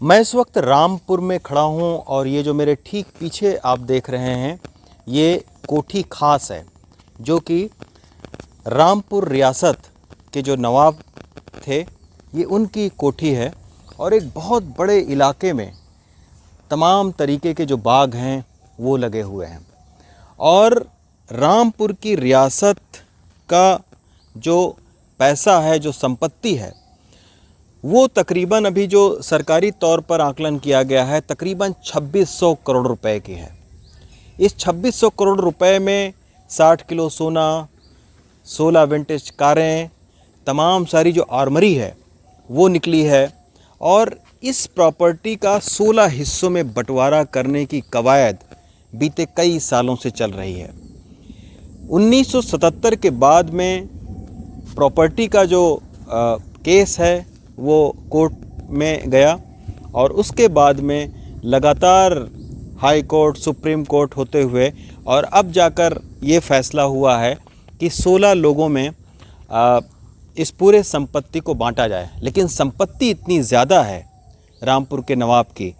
मैं इस वक्त रामपुर में खड़ा हूँ और ये जो मेरे ठीक पीछे आप देख रहे हैं ये कोठी खास है, जो कि रामपुर रियासत के जो नवाब थे ये उनकी कोठी है। और एक बहुत बड़े इलाके में तमाम तरीके के जो बाग हैं वो लगे हुए हैं। और रामपुर की रियासत का जो पैसा है, जो संपत्ति है, वो तकरीबन अभी जो सरकारी तौर पर आकलन किया गया है तकरीबन 2600 करोड़ रुपए की है। इस 2600 करोड़ रुपए में 60 किलो सोना, 16 विंटेज कारें, तमाम सारी जो आर्मरी है वो निकली है। और इस प्रॉपर्टी का 16 हिस्सों में बंटवारा करने की कवायद बीते कई सालों से चल रही है। 1977 के बाद में प्रॉपर्टी का जो केस है वो कोर्ट में गया और उसके बाद में लगातार हाई कोर्ट, सुप्रीम कोर्ट होते हुए और अब जाकर ये फैसला हुआ है कि 16 लोगों में इस पूरे संपत्ति को बांटा जाए। लेकिन संपत्ति इतनी ज़्यादा है रामपुर के नवाब की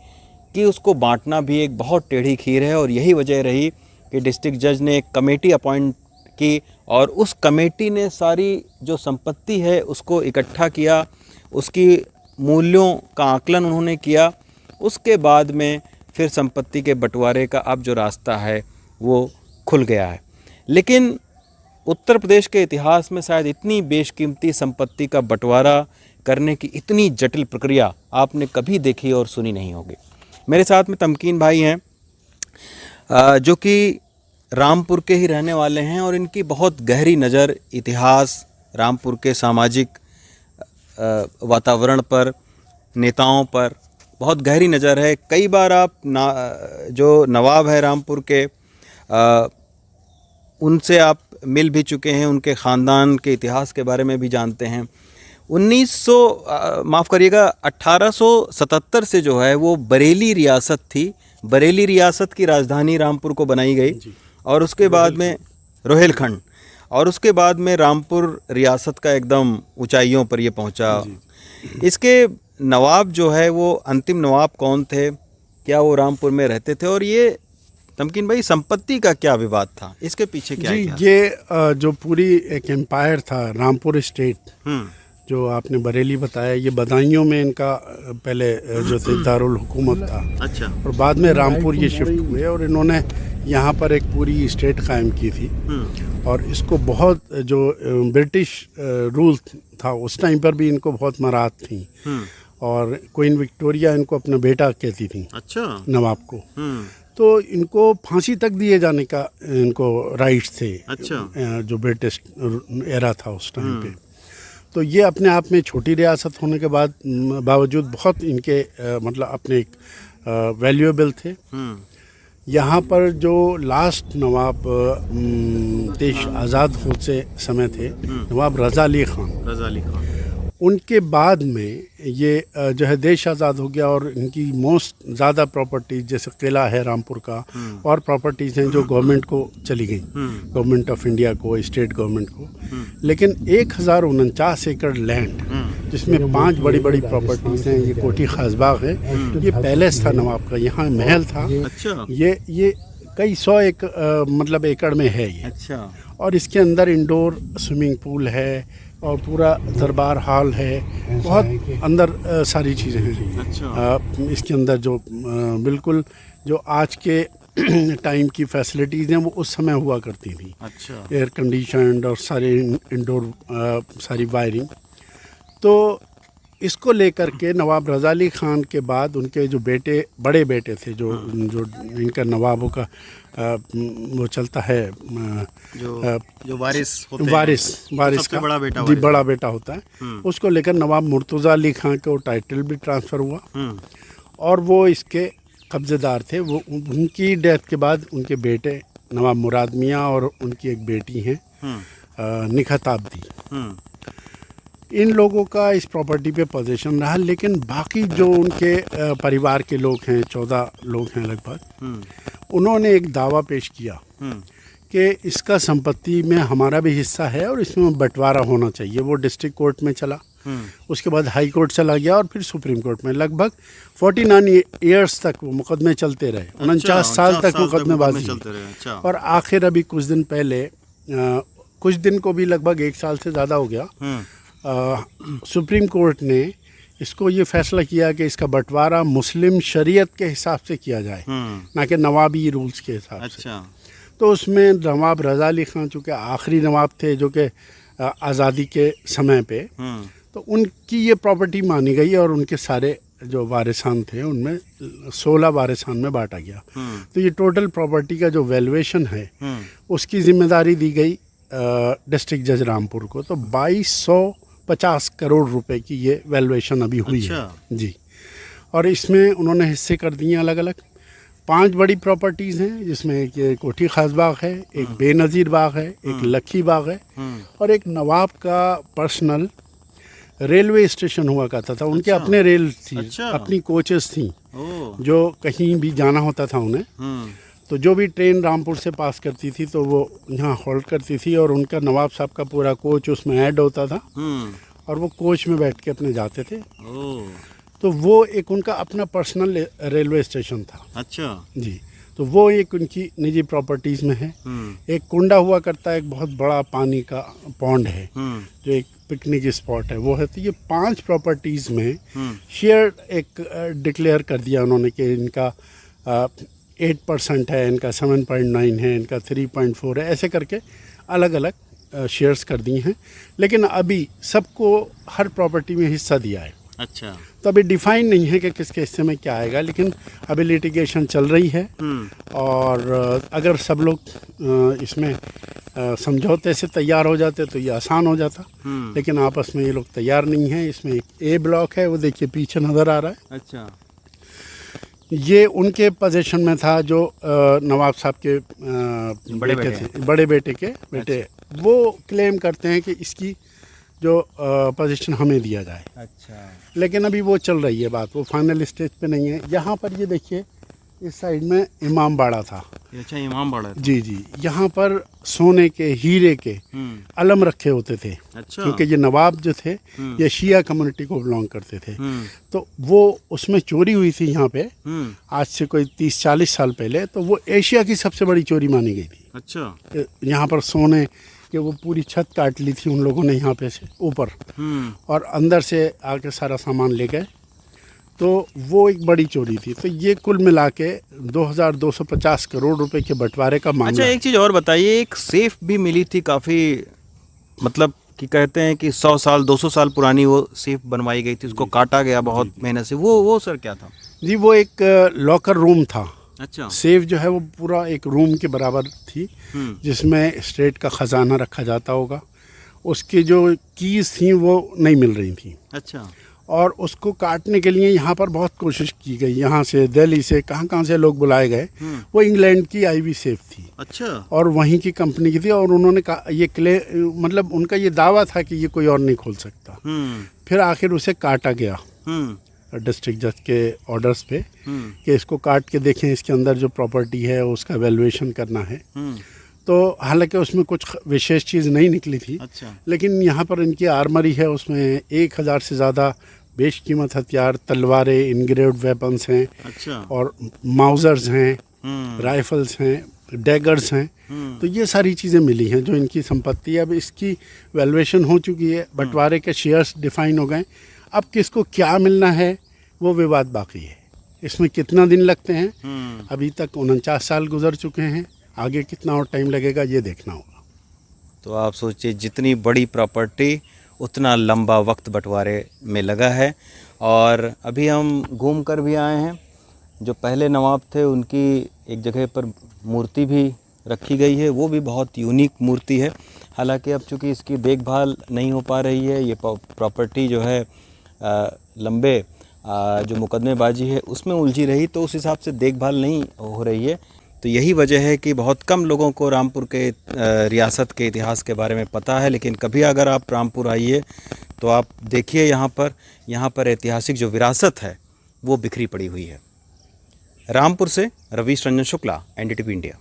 कि उसको बांटना भी एक बहुत टेढ़ी खीर है। और यही वजह रही कि डिस्ट्रिक्ट जज ने एक कमेटी अपॉइंट की और उस कमेटी ने सारी जो संपत्ति है उसको इकट्ठा किया, उसकी मूल्यों का आकलन उन्होंने किया। उसके बाद में फिर संपत्ति के बंटवारे का अब जो रास्ता है वो खुल गया है। लेकिन उत्तर प्रदेश के इतिहास में शायद इतनी बेशकीमती संपत्ति का बंटवारा करने की इतनी जटिल प्रक्रिया आपने कभी देखी और सुनी नहीं होगी। मेरे साथ में तमकीन भाई हैं जो कि रामपुर के ही रहने वाले हैं और इनकी बहुत गहरी नज़र इतिहास, रामपुर के सामाजिक वातावरण पर, नेताओं पर बहुत गहरी नज़र है। कई बार आप जो नवाब है रामपुर के उनसे आप मिल भी चुके हैं, उनके ख़ानदान के इतिहास के बारे में भी जानते हैं। 1877 से जो है वो बरेली रियासत थी। बरेली रियासत की राजधानी रामपुर को बनाई गई और उसके बाद में रोहेलखंड, और उसके बाद में रामपुर रियासत का एकदम ऊंचाइयों पर ये पहुंचा। इसके नवाब जो है वो अंतिम नवाब कौन थे, क्या वो रामपुर में रहते थे, और ये तमकीन भाई संपत्ति का क्या विवाद था, इसके पीछे क्या है? ये जो पूरी एक एम्पायर था रामपुर स्टेट, जो आपने बरेली बताया, ये बदायूं में इनका पहले जो थे दारुल हुकूमत था। अच्छा। और बाद में रामपुर ये शिफ्ट हुए और इन्होंने यहाँ पर एक पूरी स्टेट कायम की थी। और इसको बहुत जो ब्रिटिश रूल था उस टाइम पर भी इनको बहुत मराहत थी और क्वीन विक्टोरिया इनको अपना बेटा कहती थी। अच्छा। नवाब को। तो इनको फांसी तक दिए जाने का इनको राइट्स थे। अच्छा। जो ब्रिटिश एरा था उस टाइम पे। तो ये अपने आप में छोटी रियासत होने के बावजूद बहुत इनके मतलब अपने एक वैल्यूएबल थे। यहाँ पर जो लास्ट नवाब देश आज़ाद होते समय थे, नवाब रज़ा अली ख़ान, उनके बाद में ये जो है देश आज़ाद हो गया और इनकी मोस्ट ज़्यादा प्रॉपर्टीज जैसे किला है रामपुर का और प्रॉपर्टीज़ हैं जो गवर्नमेंट को चली गई, गवर्नमेंट ऑफ इंडिया को, स्टेट गवर्नमेंट को। लेकिन 1049 एकड़ लैंड जिसमें 5 बड़ी बड़ी प्रॉपर्टीज़ हैं, ये कोठी खास बाग है, ये पैलेस था नवाब का, यहाँ महल था। अच्छा। ये कई 100 मतलब एकड़ में है ये। अच्छा। और इसके अंदर इंडोर स्विमिंग पूल है और पूरा दरबार हॉल है, बहुत अंदर सारी चीज़ें हैं। अच्छा। इसके अंदर जो बिल्कुल जो आज के टाइम की फैसिलिटीज़ हैं वो उस समय हुआ करती थी। अच्छा। एयर कंडीशनड और सारे इंडोर सारी वायरिंग। तो इसको लेकर के नवाब रज़ा अली ख़ान के बाद उनके जो बेटे, बड़े बेटे थे, जो इनका नवाबों का वो चलता है, जो वारिस होते हैं, वारिस सबसे का बड़ा बेटा, जी बड़ा बेटा होता है, उसको लेकर नवाब मुर्तज़ा अली ख़ान को टाइटल भी ट्रांसफ़र हुआ और वो इसके कब्ज़ेदार थे। वो उनकी डेथ के बाद उनके बेटे नवाब मुराद मियाँ और उनकी एक बेटी हैं निखत आब्दी, इन लोगों का इस प्रॉपर्टी पे पोजीशन रहा। लेकिन बाकी जो उनके परिवार के लोग हैं, 14 लोग हैं लगभग, उन्होंने एक दावा पेश किया कि इसका संपत्ति में हमारा भी हिस्सा है और इसमें बंटवारा होना चाहिए। वो डिस्ट्रिक्ट कोर्ट में चला उसके बाद हाई कोर्ट चला गया और फिर सुप्रीम कोर्ट में लगभग 49 ईयर्स तक वो मुकदमे चलते रहे। 49 साल तक मुकदमेबाजी। अच्छा। और आखिर अभी कुछ दिन पहले, कुछ दिन को भी लगभग 1 साल से ज़्यादा हो गया, सुप्रीम कोर्ट ने इसको ये फैसला किया कि इसका बंटवारा मुस्लिम शरीयत के हिसाब से किया जाए, ना कि नवाबी रूल्स के हिसाब से। तो उसमें नवाब रज़ा अली ख़ान चूँकि आखिरी नवाब थे जो कि आज़ादी के समय पे, तो उनकी ये प्रॉपर्टी मानी गई और उनके सारे जो वारिसान थे उनमें 16 वारिसान में बांटा गया। तो ये टोटल प्रॉपर्टी का जो वैल्यूएशन है उसकी जिम्मेदारी दी गई डिस्ट्रिक्ट जज रामपुर को। तो 2250 करोड़ रुपए की ये वैल्यूएशन अभी हुई है जी। और इसमें उन्होंने हिस्से कर दिए अलग अलग। 5 बड़ी प्रॉपर्टीज़ हैं जिसमें एक ये कोठी खास बाग है, एक बेनज़ीर बाग है, एक लखी बाग है और एक नवाब का पर्सनल रेलवे स्टेशन हुआ करता था। उनके अपने रेल थी, अपनी कोचेस थी जो कहीं भी जाना होता था उन्हें, तो जो भी ट्रेन रामपुर से पास करती थी तो वो यहाँ होल्ड करती थी और उनका नवाब साहब का पूरा कोच उसमें ऐड होता था और वो कोच में बैठ के अपने जाते थे। तो वो एक उनका अपना पर्सनल रेलवे स्टेशन था। अच्छा जी। तो वो एक उनकी निजी प्रॉपर्टीज़ में है। एक कुंडा हुआ करता है, एक बहुत बड़ा पानी का पॉन्ड है जो एक पिकनिक स्पॉट है, वो है। तो ये 5 प्रॉपर्टीज़ में शेयर एक डिक्लेयर कर दिया उन्होंने कि इनका 8% है, इनका 7.9 है, इनका 3.4 है, ऐसे करके अलग अलग शेयर्स कर दिए हैं। लेकिन अभी सबको हर प्रॉपर्टी में हिस्सा दिया है। अच्छा। तो अभी डिफाइन नहीं है कि किसके हिस्से में क्या आएगा, लेकिन अभी लिटिगेशन चल रही है और अगर सब लोग इसमें समझौते से तैयार हो जाते तो ये आसान हो जाता, लेकिन आपस में ये लोग तैयार नहीं हैं। इसमें एक ए ब्लॉक है, वो देखिए पीछे नज़र आ रहा है। अच्छा। ये उनके पोजीशन में था जो नवाब साहब के बड़े बेटे के बेटे। अच्छा। वो क्लेम करते हैं कि इसकी जो पोजीशन हमें दिया जाए। अच्छा। लेकिन अभी वो चल रही है बात, वो फाइनल स्टेज पे नहीं है। यहाँ पर ये देखिए इस साइड में इमाम बाड़ा था। अच्छा, इमाम बाड़ा था। जी जी। यहाँ पर सोने के हीरे के अलम रखे होते थे। अच्छा। क्योंकि ये नवाब जो थे ये शिया कम्युनिटी को बिलोंग करते थे। तो वो उसमें चोरी हुई थी यहाँ पे आज से कोई 30-40 साल पहले। तो वो एशिया की सबसे बड़ी चोरी मानी गई थी। अच्छा। यहाँ पर सोने कि वो पूरी छत काट ली थी उन लोगों ने यहाँ पे से ऊपर और अंदर से आके सारा सामान ले गए। तो वो एक बड़ी चोरी थी। तो ये कुल मिला के 2250 करोड़ रुपए के बंटवारे का मामला। अच्छा, एक चीज़ और बताइए, एक सेफ भी मिली थी काफ़ी, मतलब कि कहते हैं कि 100 साल 200 साल पुरानी वो सेफ बनवाई गई थी, उसको काटा गया बहुत मेहनत से। वो सर क्या था? जी, वो एक लॉकर रूम था। अच्छा। सेफ जो है वो पूरा एक रूम के बराबर थी जिसमें स्टेट का ख़जाना रखा जाता होगा। उसकी जो कीज़ थी वो नहीं मिल रही थी। अच्छा। और उसको काटने के लिए यहाँ पर बहुत कोशिश की गई, यहाँ से दिल्ली से कहाँ से लोग बुलाए गए। वो इंग्लैंड की आईवी सेफ थी। अच्छा। और वहीं की कंपनी की थी और उन्होंने कहा ये मतलब उनका ये दावा था कि ये कोई और नहीं खोल सकता। फिर आखिर उसे काटा गया डिस्ट्रिक्ट जज के ऑर्डर्स पे कि इसको काट के देखें, इसके अंदर जो प्रॉपर्टी है उसका वैल्यूएशन करना है। तो हालांकि उसमें कुछ विशेष चीज़ नहीं निकली थी। अच्छा। लेकिन यहाँ पर इनकी आर्मरी है, उसमें 1000 से ज़्यादा बेशकीमत हथियार, तलवारें, इनग्रेव्ड वेपन्स हैं। अच्छा। और माउजर्स हैं, राइफल्स हैं, डैगर्स हैं। तो ये सारी चीज़ें मिली हैं जो इनकी संपत्ति है। अब इसकी वैल्यूएशन हो चुकी है, बंटवारे के शेयर्स डिफाइन हो गए। अब किसको क्या मिलना है वो विवाद बाकी है। इसमें कितना दिन लगते हैं, अभी तक 49 साल गुजर चुके हैं, आगे कितना और टाइम लगेगा ये देखना होगा। तो आप सोचिए, जितनी बड़ी प्रॉपर्टी उतना लंबा वक्त बंटवारे में लगा है। और अभी हम घूम कर भी आए हैं, जो पहले नवाब थे उनकी एक जगह पर मूर्ति भी रखी गई है, वो भी बहुत यूनिक मूर्ति है। हालांकि अब चूँकि इसकी देखभाल नहीं हो पा रही है, ये प्रॉपर्टी जो है लंबे जो मुकदमेबाजी है उसमें उलझी रही, तो उस हिसाब से देखभाल नहीं हो रही है। तो यही वजह है कि बहुत कम लोगों को रामपुर के रियासत के इतिहास के बारे में पता है। लेकिन कभी अगर आप रामपुर आइए तो आप देखिए यहाँ पर ऐतिहासिक जो विरासत है वो बिखरी पड़ी हुई है। रामपुर से रवीश रंजन शुक्ला, NDTV इंडिया।